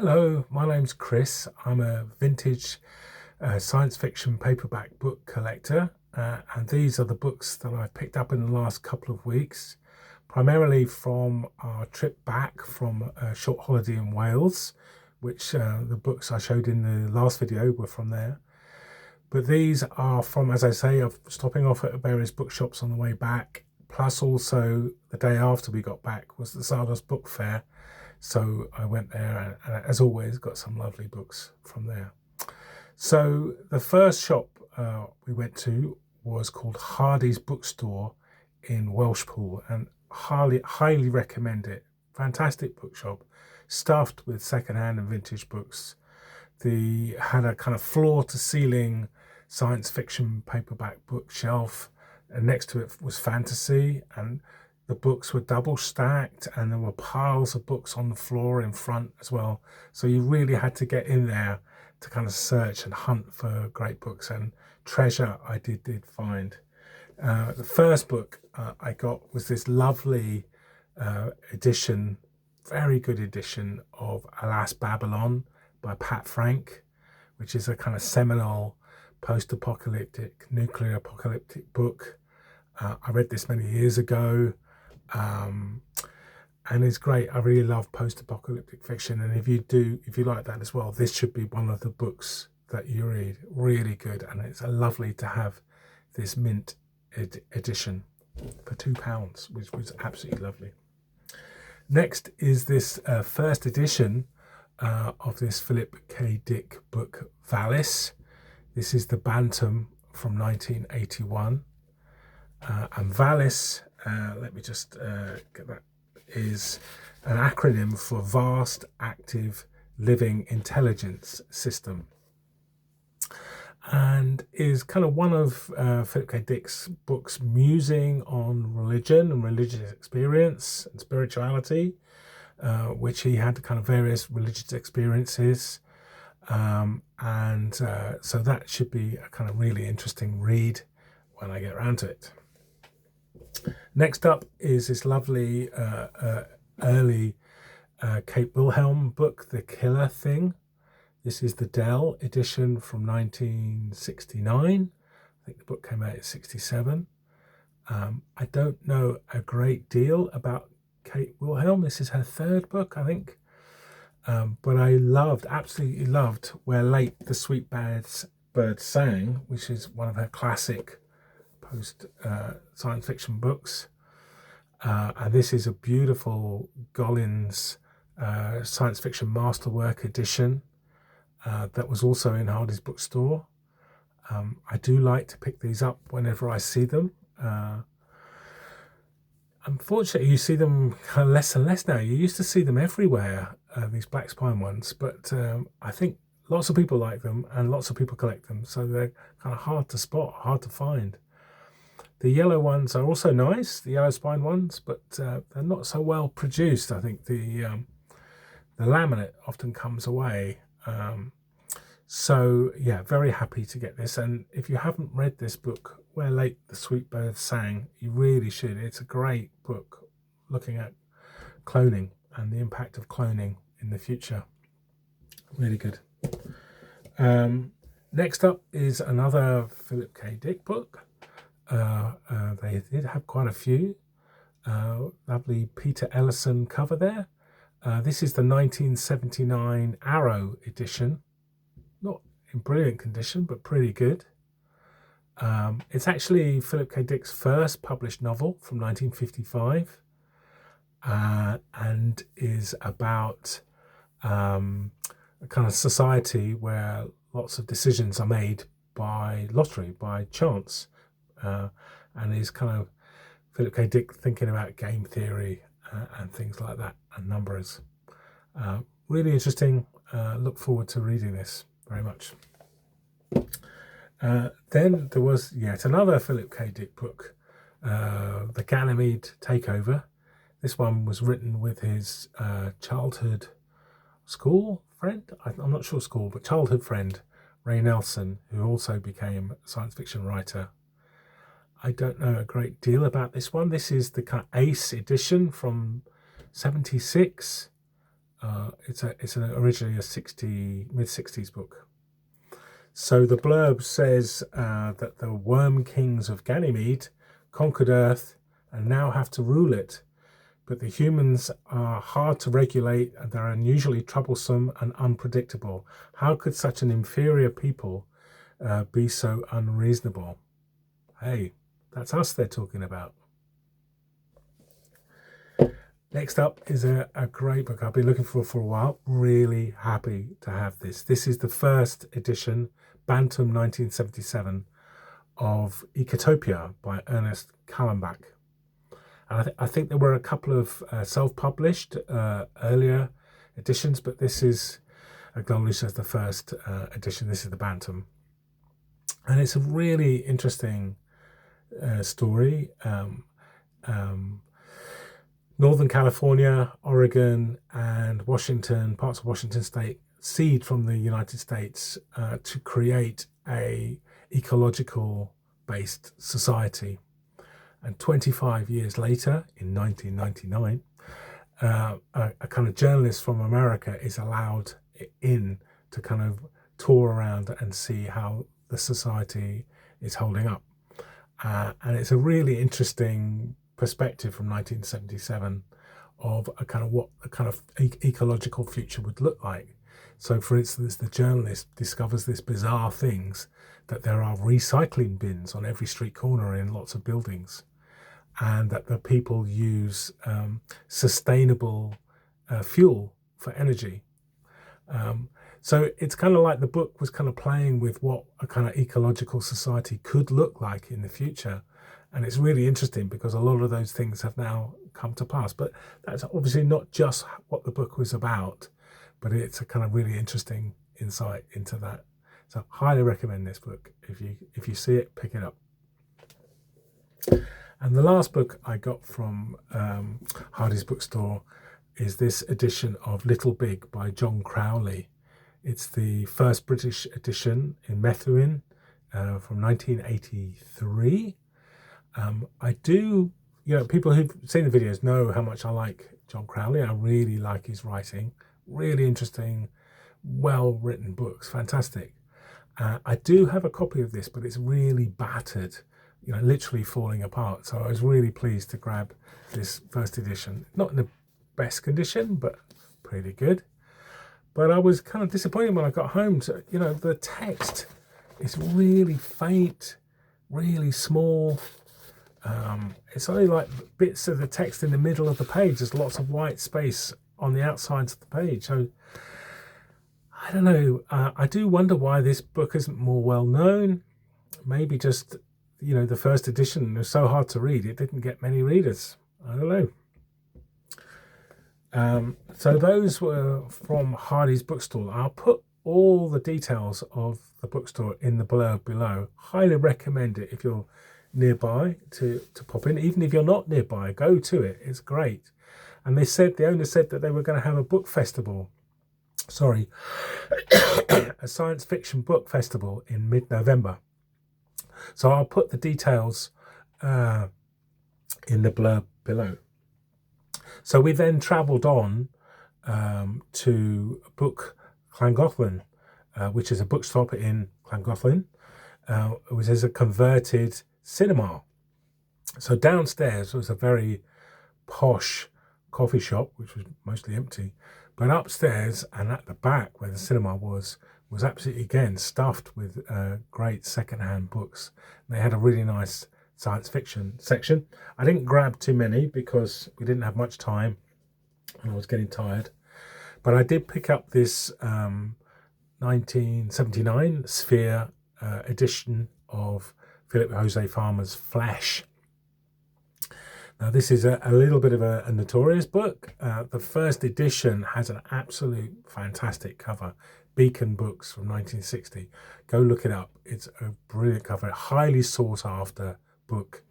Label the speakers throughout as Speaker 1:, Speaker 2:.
Speaker 1: Hello, my name's Chris. I'm a vintage science fiction paperback book collector, and these are the books that I've picked up in the last couple of weeks, primarily from our trip back from a short holiday in Wales, which the books I showed in the last video were from there. But these are from, as I say, of stopping off at various bookshops on the way back, plus also the day after we got back was the Sardis Book Fair. So I went there and as always got some lovely books from there. So the first shop we went to was called Hardy's Bookstore in Welshpool, and highly recommend it. Fantastic bookshop, stuffed with secondhand and vintage books. They had a kind of floor to ceiling science fiction paperback bookshelf, and next to it was fantasy, and the books were double stacked, and there were piles of books on the floor in front as well. So you really had to get in there to kind of search and hunt for great books, and treasure I did find. The first book I got was this lovely edition, very good edition of Alas Babylon by Pat Frank, which is a kind of seminal post-apocalyptic, nuclear apocalyptic book. I read this many years ago. And it's great. I really love post-apocalyptic fiction, and if you like that as well, this should be one of the books that you read. Really good, and it's lovely to have this mint edition for £2, which was absolutely lovely. Next is this first edition of this Philip K. Dick book, Valis. This is the Bantam from 1981, and Valis, let me just get that, is an acronym for Vast Active Living Intelligence System, and is kind of one of Philip K. Dick's books musing on religion and religious experience and spirituality, which he had kind of various religious experiences, and so that should be a kind of really interesting read when I get around to it. Next up is this lovely early Kate Wilhelm book, The Killer Thing. This is the Dell edition from 1969. I think the book came out in 67. I don't know a great deal about Kate Wilhelm. This is her third book, I think. But I absolutely loved Where Late the Sweet Bird Sang, which is one of her classic post science fiction books, and this is a beautiful Gollins science fiction masterwork edition that was also in Hardy's Bookstore. I do like to pick these up whenever I see them. Unfortunately, you see them kind of less and less now. You used to see them everywhere, these Black Spine ones, but I think lots of people like them and lots of people collect them, so they're kind of hard to spot, hard to find. The yellow ones are also nice, the yellow spine ones, but they're not so well produced. I think the laminate often comes away. So yeah, very happy to get this. And if you haven't read this book, Where Late the Sweet Bird Sang, you really should. It's a great book looking at cloning and the impact of cloning in the future. Really good. Next up is another Philip K. Dick book. They did have quite a few. Lovely Peter Ellison cover there. This is the 1979 Arrow edition. Not in brilliant condition, but pretty good. It's actually Philip K. Dick's first published novel from 1955, and is about a kind of society where lots of decisions are made by lottery, by chance. And is kind of Philip K. Dick thinking about game theory and things like that, and numbers. Really interesting. Look forward to reading this very much. Then there was yet another Philip K. Dick book, The Ganymede Takeover. This one was written with his childhood school friend, I'm not sure school, but childhood friend, Ray Nelson, who also became a science fiction writer. I don't know a great deal about this one. This is the kind of Ace edition from 76. It's originally a mid-60s book. So the blurb says that the worm kings of Ganymede conquered Earth and now have to rule it. But the humans are hard to regulate and they're unusually troublesome and unpredictable. How could such an inferior people be so unreasonable? Hey, that's us they're talking about. Next up is a great book I've been looking for a while. Really happy to have this. This is the first edition, Bantam 1977, of Ecotopia by Ernest Callenbach. And I think there were a couple of self-published earlier editions, but this is acknowledged as the first edition. This is the Bantam. And it's a really interesting story. Northern California, Oregon, and Washington, parts of Washington state, cede from the United States to create a ecological-based society. And 25 years later, in 1999, a kind of journalist from America is allowed in to kind of tour around and see how the society is holding up. And it's a really interesting perspective from 1977 of what a kind of ecological future would look like. So, for instance, the journalist discovers this bizarre things, that there are recycling bins on every street corner in lots of buildings, and that the people use sustainable fuel for energy. So it's kind of like the book was kind of playing with what a kind of ecological society could look like in the future. And it's really interesting because a lot of those things have now come to pass. But that's obviously not just what the book was about, but it's a kind of really interesting insight into that. So highly recommend this book. If you see it, pick it up. And the last book I got from Hardy's bookstore is this edition of Little Big by John Crowley. It's the first British edition in Methuen from 1983. I do, people who've seen the videos know how much I like John Crowley. I really like his writing. Really interesting, well-written books. Fantastic. I do have a copy of this, but it's really battered, literally falling apart. So I was really pleased to grab this first edition. Not in the best condition, but pretty good. But I was kind of disappointed when I got home. So, the text is really faint, really small. It's only like bits of the text in the middle of the page. There's lots of white space on the outsides of the page. So I don't know. I do wonder why this book isn't more well known. Maybe just, the first edition was so hard to read, it didn't get many readers. I don't know. So those were from Hardy's bookstore. I'll put all the details of the bookstore in the blurb below. Highly recommend it if you're nearby to pop in. Even if you're not nearby, go to it. It's great. And the owner said that they were going to have a book festival. Sorry, a science fiction book festival in mid-November. So I'll put the details in the blurb below. So we then travelled on to Book Llangollen, which is a bookstop in Llangollen, which is a converted cinema. So downstairs was a very posh coffee shop, which was mostly empty. But upstairs and at the back where the cinema was absolutely, again, stuffed with great second-hand books. And they had a really nice science fiction section. I didn't grab too many because we didn't have much time and I was getting tired. But I did pick up this 1979 Sphere edition of Philip Jose Farmer's Flesh. Now, this is a little bit of a notorious book. The first edition has an absolute fantastic cover. Beacon Books from 1960. Go look it up. It's a brilliant cover. Highly sought after book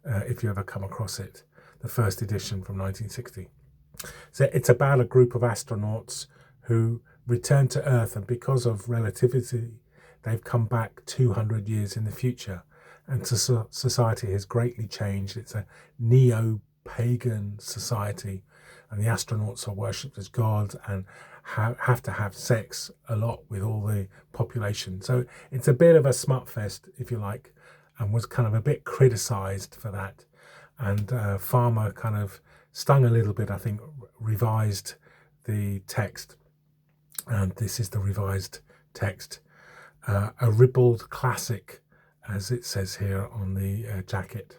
Speaker 1: if you ever come across it. The first edition from 1960. So it's about a group of astronauts who return to Earth, and because of relativity, they've come back 200 years in the future. And society has greatly changed. It's a neo-pagan society. and the astronauts are worshipped as gods and have to have sex a lot with all the population. So it's a bit of a smut fest, if you like, and was kind of a bit criticised for that. And Farmer kind of stung a little bit, I think, revised the text. And this is the revised text. A ribald classic, as it says here on the jacket.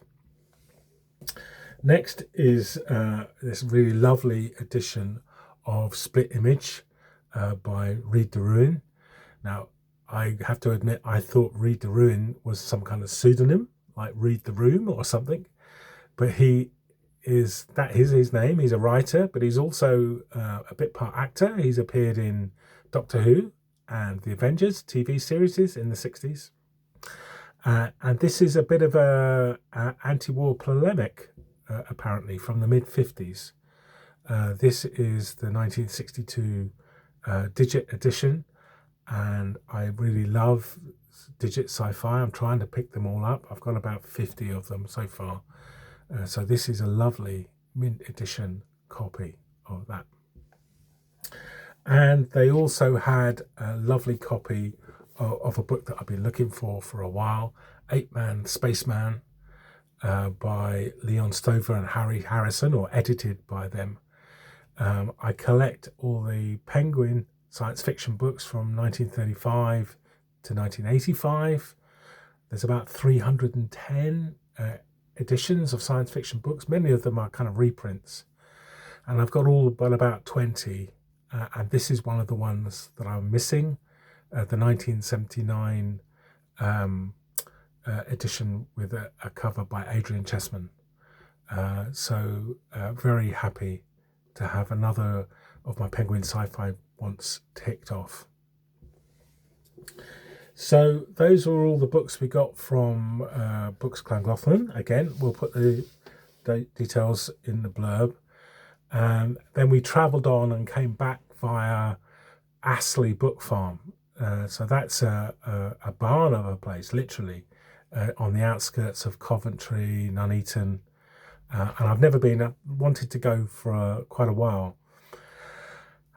Speaker 1: Next is this really lovely edition of Split Image by Reed the Ruin. Now, I have to admit, I thought Reed the Ruin was some kind of pseudonym, like Read the Room or something. But that is his name. He's a writer, but he's also a bit part actor. He's appeared in Doctor Who and the Avengers TV series in the 60s. And this is a bit of a anti-war polemic, apparently, from the mid-50s. This is the 1962 Digit edition, and I really love Digit sci-fi. I'm trying to pick them all up. I've got about 50 of them so far. So this is a lovely mint edition copy of that. And they also had a lovely copy of a book that I've been looking for a while, 8-Man Spaceman, by Leon Stover and Harry Harrison, or edited by them. I collect all the Penguin science fiction books from 1935 to 1985. There's about 310 editions of science fiction books. Many of them are kind of reprints. And I've got all but about 20. And this is one of the ones that I'm missing, the 1979 edition with a cover by Adrian Chessman. So very happy to have another of my Penguin sci-fi wants ticked off. So those are all the books we got from Books Llangollen. Again, we'll put the details in the blurb. Then we travelled on and came back via Astley Book Farm. So that's a barn of a place, literally, on the outskirts of Coventry, Nuneaton. And I've never been, wanted to go for quite a while.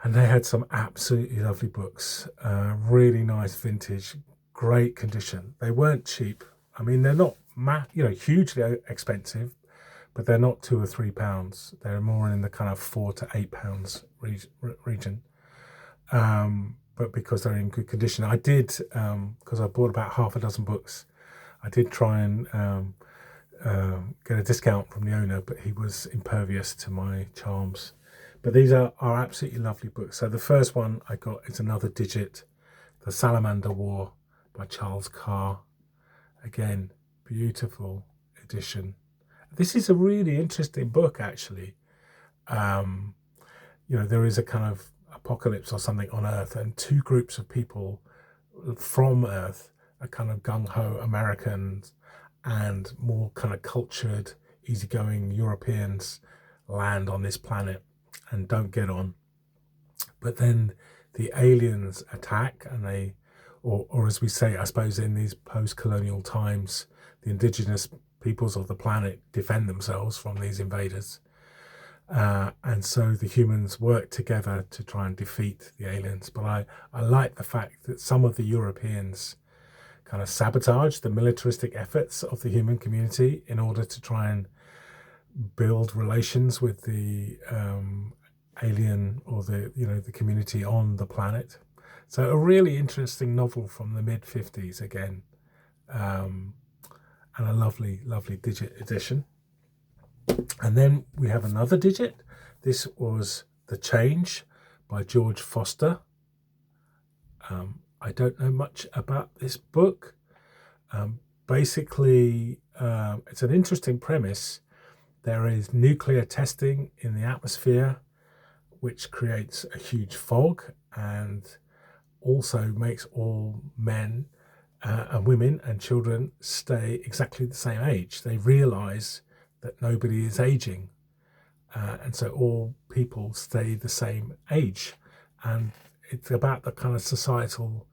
Speaker 1: And they had some absolutely lovely books, really nice vintage, great condition. They weren't cheap. I mean, they're not hugely expensive, but they're not £2 or £3. They're more in the kind of £4 to £8 region. But because they're in good condition, I did, because I bought about half a dozen books, I did try and get a discount from the owner, but he was impervious to my charms. But these are absolutely lovely books. So the first one I got is another Digit, The Salamander War by Charles Carr. Again, beautiful edition. This is a really interesting book, actually. There is a kind of apocalypse or something on Earth, and two groups of people from Earth, a kind of gung-ho Americans and more kind of cultured, easygoing Europeans, land on this planet and don't get on. But then the aliens attack, and they, or as we say, I suppose in these post-colonial times, the indigenous peoples of the planet defend themselves from these invaders. And so the humans work together to try and defeat the aliens. But I like the fact that some of the Europeans kind of sabotage the militaristic efforts of the human community in order to try and build relations with the alien or the community on the planet. So a really interesting novel from the mid-50s again, and a lovely Digit edition. And then we have another Digit. This was The Change by George Foster. I don't know much about this book. Basically, it's an interesting premise. There is nuclear testing in the atmosphere, which creates a huge fog and also makes all men and women and children stay exactly the same age. They realize that nobody is aging. And so all people stay the same age. And it's about the kind of societal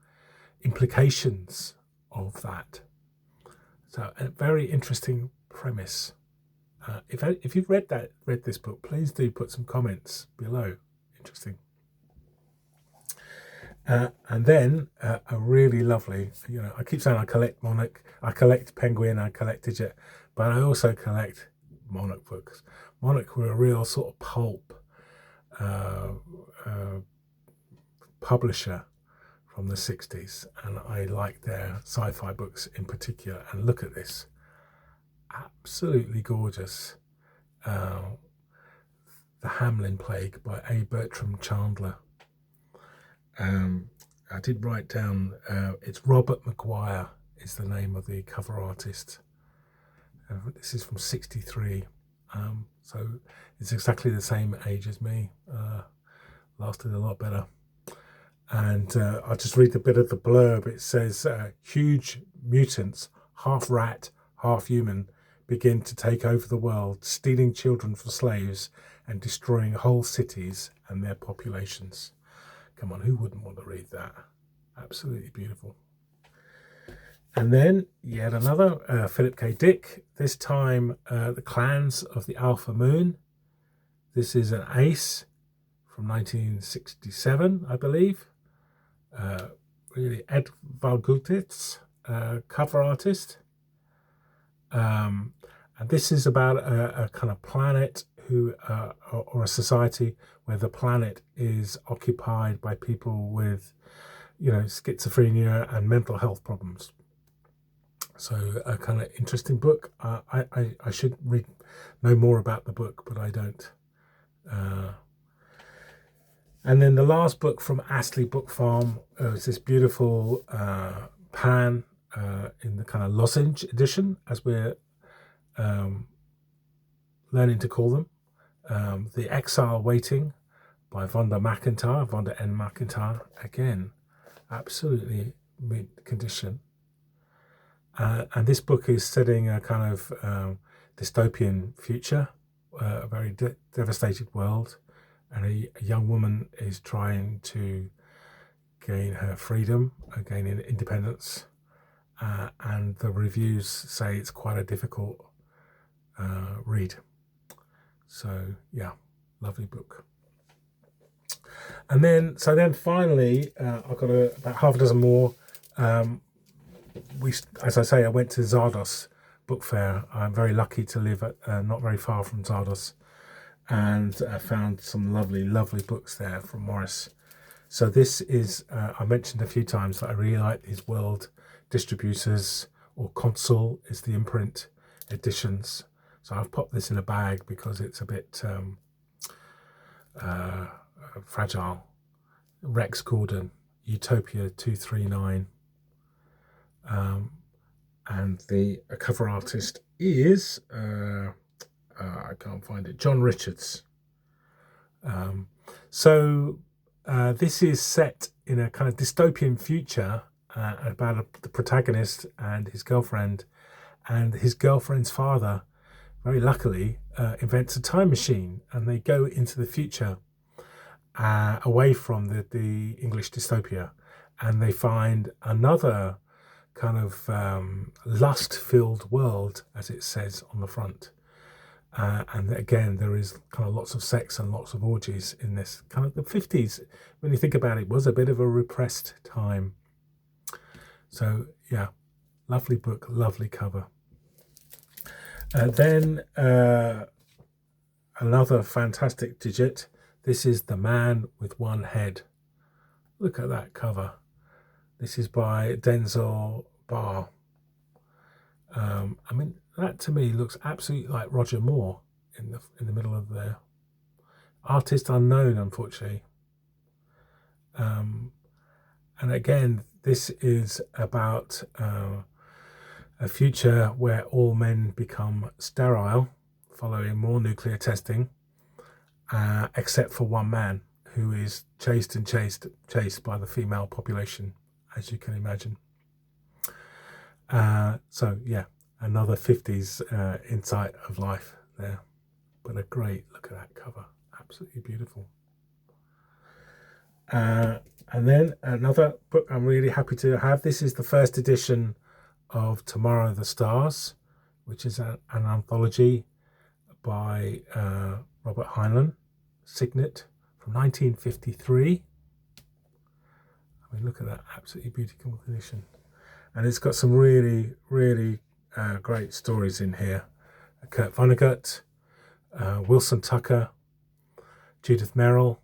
Speaker 1: implications of that. So a very interesting premise. If you've read this book, please do put some comments below. Interesting. And then a really lovely, I keep saying I collect Monarch, I collect Penguin, I collect Digit, but I also collect Monarch books. Monarch were a real sort of pulp publisher from the 60s, and I like their sci-fi books in particular. And look at this, absolutely gorgeous. The Hamlin Plague by A. Bertram Chandler. I did write down, it's Robert Maguire is the name of the cover artist. This is from '63, so it's exactly the same age as me. Lasted a lot better. And I'll just read a bit of the blurb. It says, huge mutants, half rat, half human, begin to take over the world, stealing children for slaves and destroying whole cities and their populations. Come on, who wouldn't want to read that? Absolutely beautiful. And then yet another, Philip K. Dick, this time The Clans of the Alpha Moon. This is an ace from 1967, I believe. Really Ed Valgutitz, cover artist. And this is about a kind of planet who, or a society where the planet is occupied by people with, schizophrenia and mental health problems. So a kind of interesting book. I should know more about the book, but I don't. And then the last book from Astley Book Farm is this beautiful pan in the kind of lozenge edition, as we're learning to call them. The Exile Waiting by Vonda N. McIntyre. Again, absolutely mint condition. And this book is setting a kind of dystopian future, a very devastated world, and a young woman is trying to gain her freedom, gain independence, and the reviews say it's quite a difficult read. So yeah, lovely book. And then finally, I've got about half a dozen more. As I say, I went to Zardos Book Fair. I'm very lucky to live not very far from Zardos, and I found some lovely books there from Morris. So this is, I mentioned a few times that I really like these World Distributors, or Consul is the imprint editions. So I've popped this in a bag because it's a bit fragile. Rex Gordon, Utopia 239. And the cover artist is, I can't find it, John Richards. So this is set in a kind of dystopian future about the protagonist and his girlfriend, and his girlfriend's father, very luckily, invents a time machine, and they go into the future away from the English dystopia, and they find another kind of lust-filled world, as it says on the front. And again, there is kind of lots of sex and lots of orgies in this. Kind of the 50s, when you think about it, was a bit of a repressed time. So yeah, lovely book, lovely cover. Then another fantastic digit. This is The Man with One Head. Look at that cover. This is by Denzel Barr. I mean, that to me looks absolutely like Roger Moore in the middle of there. Artist unknown, unfortunately. And again, this is about a future where all men become sterile following more nuclear testing, except for one man who is chased by the female population, as you can imagine. So yeah, another 50s insight of life there, but a great look at that cover, absolutely beautiful. And then another book I'm really happy to have. This is the first edition of Tomorrow the Stars, which is an anthology by Robert Heinlein, Signet, from 1953. I mean, look at that, absolutely beautiful condition. And it's got some really, really great stories in here. Kurt Vonnegut, Wilson Tucker, Judith Merrill.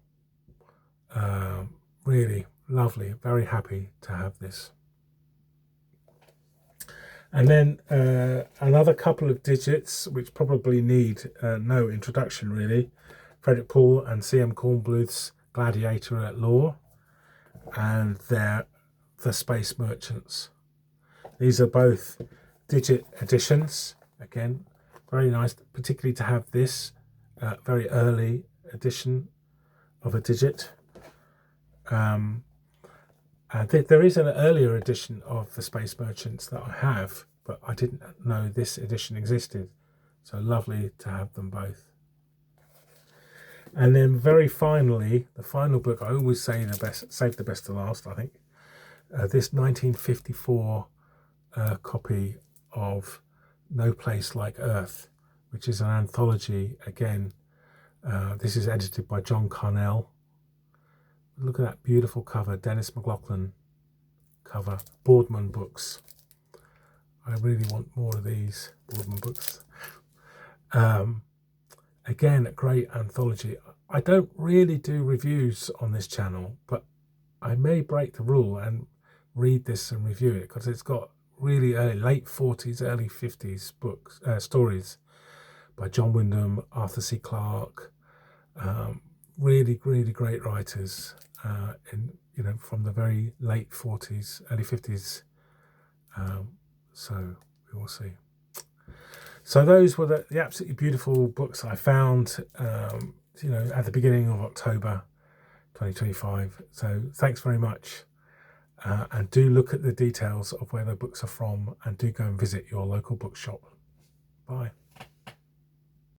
Speaker 1: Really lovely, very happy to have this. And then another couple of digits which probably need no introduction really. Frederick Poole and C.M. Kornbluth's Gladiator at Law, and The Space Merchants. These are both digit editions. Again, very nice, particularly to have this very early edition of a digit. There is an earlier edition of The Space Merchants that I have, but I didn't know this edition existed. So lovely to have them both. And then very finally, the final book, I always say save the best to last, I think. This 1954 copy of No Place Like Earth, which is an anthology again. This is edited by John Carnell. Look at that beautiful cover, Dennis McLaughlin cover, Boardman books. I really want more of these Boardman books. Again, a great anthology. I don't really do reviews on this channel, but I may break the rule and read this and review it, because it's got really early, late 40s, early 50s books, stories by John Wyndham, Arthur C. Clarke, really, really great writers, from the very late 40s, early 50s. So we will see. So those were the absolutely beautiful books I found, at the beginning of October 2025. So thanks very much. And do look at the details of where the books are from, and do go and visit your local bookshop. Bye.